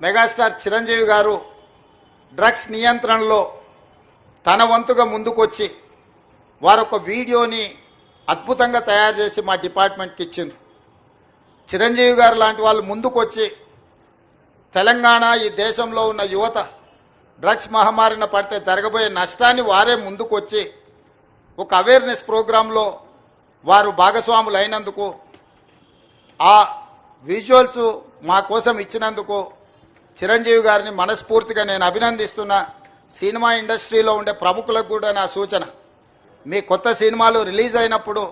Megastar Chiranjeevi గారు drugs నియంత్రణలో తన వంతుగా ముందుకొచ్చి వారొక వీడియోని అద్భుతంగా తయారు చేసి మా డిపార్ట్మెంట్కి ఇచ్చిండ్రు. చిరంజీవి గారు లాంటి వాళ్ళు ముందుకొచ్చి తెలంగాణ ఈ దేశంలో ఉన్న యువత డ్రగ్స్ మహమ్మారిన పడితే జరగబోయే నష్టాన్ని వారే ముందుకొచ్చి ఒక అవేర్నెస్ ప్రోగ్రాంలో వారు భాగస్వాములు అయినందుకు, ఆ విజువల్స్ మా కోసం ఇచ్చినందుకు చిరంజీవి గారిని మనస్ఫూర్తిగా నేను అభినందిస్తున్నా. సినిమా ఇండస్ట్రీలో ఉండే ప్రముఖులకు కూడా నా సూచన, మీ కొత్త సినిమాలు రిలీజ్ అయినప్పుడు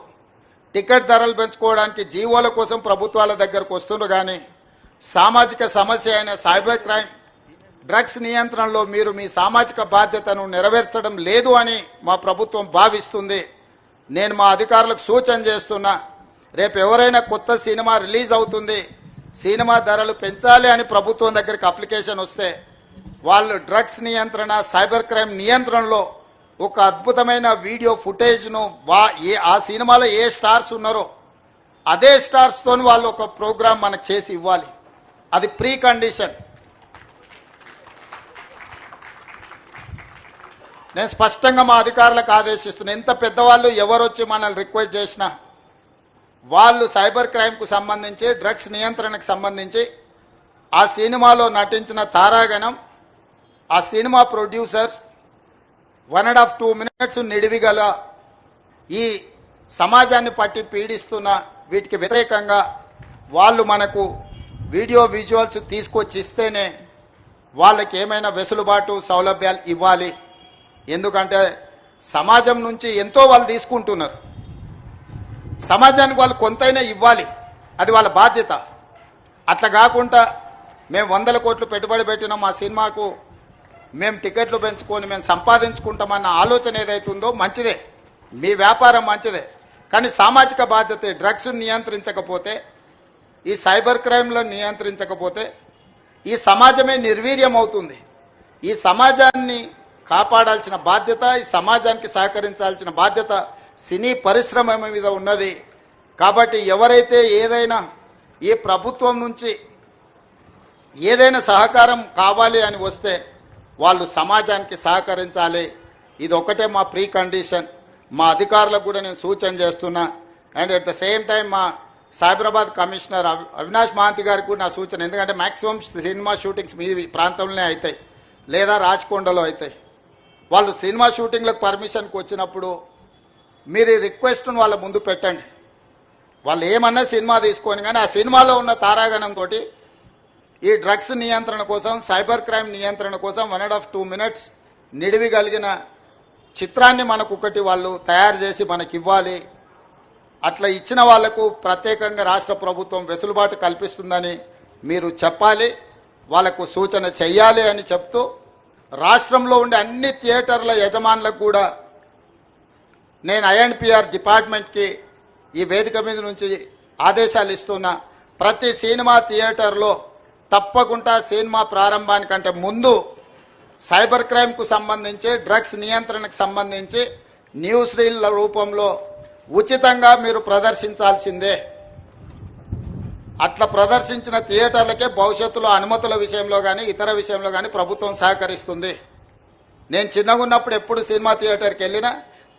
టికెట్ ధరలు పెంచుకోవడానికి జీవోల కోసం ప్రభుత్వాల దగ్గరకు వస్తున్నారు, కానీ సామాజిక సమస్య అయిన సైబర్ క్రైమ్ డ్రగ్స్ నియంత్రణలో మీరు మీ సామాజిక బాధ్యతను నెరవేర్చడం లేదు అని మా ప్రభుత్వం భావిస్తుంది. నేను మా అధికారులకు సూచన చేస్తున్నా, రేపు ఎవరైనా కొత్త సినిమా రిలీజ్ అవుతుంది, సినిమా ధరలు పెంచాలి అని ప్రభుత్వం దగ్గరికి అప్లికేషన్ వస్తే వాళ్ళు డ్రగ్స్ నియంత్రణ సైబర్ క్రైమ్ నియంత్రణలో ఒక అద్భుతమైన వీడియో ఫుటేజ్ను ఆ సినిమాలో ఏ స్టార్స్ ఉన్నారో అదే స్టార్స్తో వాళ్ళు ఒక ప్రోగ్రాం మనకు చేసి ఇవ్వాలి. అది ప్రీ కండిషన్. నేను స్పష్టంగా మా అధికారులకు ఆదేశిస్తున్నా, ఎంత పెద్దవాళ్ళు ఎవరొచ్చి మనల్ని రిక్వెస్ట్ చేసినా వాళ్ళు సైబర్ క్రైమ్కు సంబంధించి డ్రగ్స్ నియంత్రణకు సంబంధించి ఆ సినిమాలో నటించిన తారాగణం, ఆ సినిమా ప్రొడ్యూసర్స్ 1.5-2 minutes నిడివిగల ఈ సమాజాన్ని పట్టి పీడిస్తున్న వీటికి వ్యతిరేకంగా వాళ్ళు మనకు వీడియో విజువల్స్ తీసుకొచ్చి ఇస్తేనే వాళ్ళకి ఏమైనా వెసులుబాటు సౌలభ్యాలు ఇవ్వాలి. ఎందుకంటే సమాజం నుంచి ఎంతో వాళ్ళు తీసుకుంటున్నారు, సమాజానికి వాళ్ళు కొంతైనా ఇవ్వాలి, అది వాళ్ళ బాధ్యత. అట్లా కాకుండా మేము 100 కోట్లు పెట్టుబడి పెట్టినాం మా సినిమాకు, మేము టికెట్లు పెంచుకొని మేము సంపాదించుకుంటామన్న ఆలోచన ఏదైతుందో మంచిదే, మీ వ్యాపారం మంచిదే, కానీ సామాజిక బాధ్యత. డ్రగ్స్ నియంత్రించకపోతే, ఈ సైబర్ క్రైమ్లో నియంత్రించకపోతే ఈ సమాజమే నిర్వీర్యం అవుతుంది. ఈ సమాజాన్ని కాపాడాల్సిన బాధ్యత, ఈ సమాజానికి సహకరించాల్సిన బాధ్యత సినీ పరిశ్రమ మీద ఉన్నది. కాబట్టి ఎవరైతే ఏదైనా ఈ ప్రభుత్వం నుంచి ఏదైనా సహకారం కావాలి అని వస్తే వాళ్ళు సమాజానికి సహకరించాలి. ఇది ఒకటే మా ప్రీ కండిషన్. మా అధికారులకు కూడా నేను సూచన చేస్తున్నా. And at the same time మా సైబరాబాద్ కమిషనర్ అవినాష్ మహాంతి గారికి కూడా నా సూచన, ఎందుకంటే మ్యాక్సిమం సినిమా షూటింగ్స్ మీ ప్రాంతంలోనే అవుతాయి లేదా రాచకొండలో అవుతాయి. వాళ్ళు సినిమా షూటింగ్లకు పర్మిషన్కి వచ్చినప్పుడు మీరు ఈ రిక్వెస్ట్ను వాళ్ళ ముందు పెట్టండి. వాళ్ళు ఏమన్నా సినిమా తీసుకొని, కానీ ఆ సినిమాలో ఉన్న తారాగణంతో ఈ డ్రగ్స్ నియంత్రణ కోసం, సైబర్ క్రైమ్ నియంత్రణ కోసం 1.5-2 minutes నిడివి కలిగిన చిత్రాన్ని మనకు ఒకటి వాళ్ళు తయారు చేసి మనకి ఇవ్వాలి. అట్లా ఇచ్చిన వాళ్లకు ప్రత్యేకంగా రాష్ట్ర ప్రభుత్వం వెసులుబాటు కల్పిస్తుందని మీరు చెప్పాలి, వాళ్లకు సూచన చెయ్యాలి అని చెప్తూ, రాష్ట్రంలో ఉండే అన్ని థియేటర్ల యజమానులకు కూడా నేను ఐఎన్పిఆర్ డిపార్ట్మెంట్కి ఈ వేదిక మీద నుంచి ఆదేశాలు ఇస్తున్నా. ప్రతి సినిమా థియేటర్లో తప్పకుండా సినిమా ప్రారంభానికంటే ముందు సైబర్ క్రైమ్కు సంబంధించి, డ్రగ్స్ నియంత్రణకు సంబంధించి న్యూస్ రీల్ల రూపంలో ఉచితంగా మీరు ప్రదర్శించాల్సిందే. అట్లా ప్రదర్శించిన థియేటర్లకే భవిష్యత్తులో అనుమతుల విషయంలో కానీ ఇతర విషయంలో కానీ ప్రభుత్వం సహకరిస్తుంది. నేను చిన్నగా ఉన్నప్పుడు ఎప్పుడు సినిమా థియేటర్కి వెళ్ళినా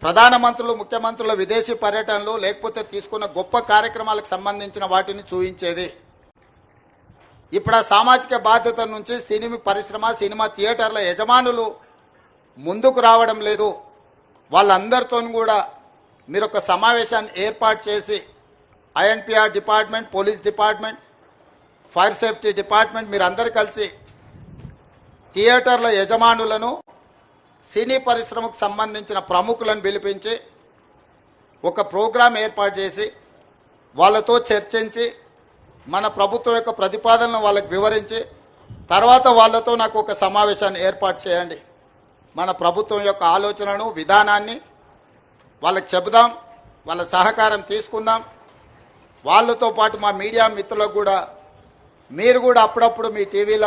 ప్రధానమంత్రులు, ముఖ్యమంత్రుల విదేశీ పర్యటనలు లేకపోతే తీసుకున్న గొప్ప కార్యక్రమాలకు సంబంధించిన వాటిని చూయించేది. ఇప్పుడు ఆ సామాజిక బాధ్యత నుంచి సినిమా పరిశ్రమ, సినిమా థియేటర్ల యజమానులు ముందుకు రావడం లేదు. వాళ్ళందరితో కూడా మీరు ఒక సమావేశాన్ని ఏర్పాటు చేసి INPR department, police department, fire safety department మీరందరూ కలిసి థియేటర్ల యజమానులను, సినీ పరిశ్రమకు సంబంధించిన ప్రముఖులను పిలిపించి ఒక ప్రోగ్రాం ఏర్పాటు చేసి వాళ్ళతో చర్చించి మన ప్రభుత్వం యొక్క ప్రతిపాదనను వాళ్ళకి వివరించి తర్వాత వాళ్ళతో నాకు ఒక సమావేశాన్ని ఏర్పాటు చేయండి. మన ప్రభుత్వం యొక్క ఆలోచనను, విధానాన్ని వాళ్ళకి చెబుదాం, వాళ్ళ సహకారం తీసుకుందాం. వాళ్ళతో పాటు మా మీడియా మిత్రులకు కూడా మీరు కూడా అప్పుడప్పుడు మీ టీవీలో